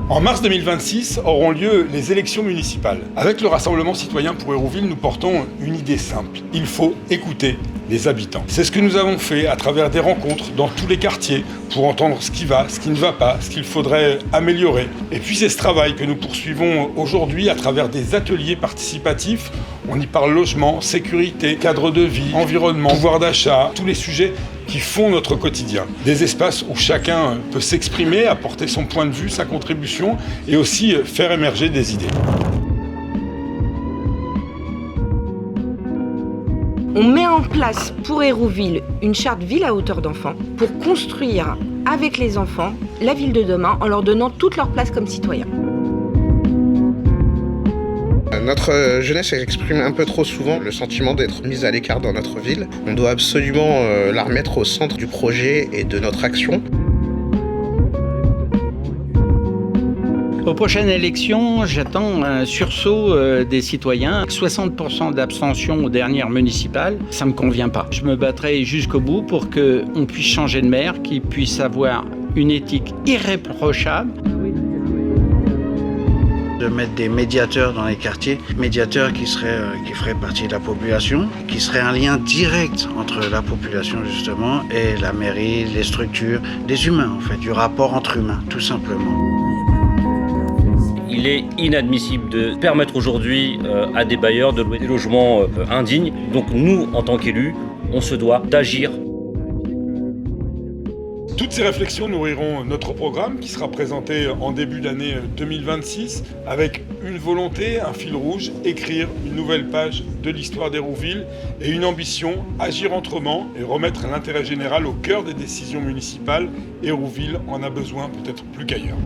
En mars 2026 auront lieu les élections municipales. Avec le Rassemblement citoyen pour Hérouville, nous portons une idée simple. Il faut écouter les habitants. C'est ce que nous avons fait à travers des rencontres dans tous les quartiers pour entendre ce qui va, ce qui ne va pas, ce qu'il faudrait améliorer. Et puis c'est ce travail que nous poursuivons aujourd'hui à travers des ateliers participatifs. On y parle logement, sécurité, cadre de vie, environnement, pouvoir d'achat, tous les sujets qui font notre quotidien. Des espaces où chacun peut s'exprimer, apporter son point de vue, sa contribution et aussi faire émerger des idées. On met en place pour Hérouville une charte ville à hauteur d'enfant pour construire avec les enfants la ville de demain en leur donnant toute leur place comme citoyens. Notre jeunesse exprime un peu trop souvent le sentiment d'être mise à l'écart dans notre ville. On doit absolument la remettre au centre du projet et de notre action. Aux prochaines élections, j'attends un sursaut des citoyens. 60% d'abstention aux dernières municipales, ça ne me convient pas. Je me battrai jusqu'au bout pour qu'on puisse changer de maire, qu'il puisse avoir une éthique irréprochable. De mettre des médiateurs dans les quartiers, médiateurs qui feraient partie de la population, qui seraient un lien direct entre la population justement et la mairie, les structures, des humains en fait, du rapport entre humains tout simplement. Il est inadmissible de permettre aujourd'hui à des bailleurs de louer des logements indignes. Donc nous, en tant qu'élus, on se doit d'agir. Toutes ces réflexions nourriront notre programme qui sera présenté en début d'année 2026 avec une volonté, un fil rouge, écrire une nouvelle page de l'histoire d'Hérouville et une ambition, agir autrement et remettre l'intérêt général au cœur des décisions municipales. Hérouville en a besoin peut-être plus qu'ailleurs.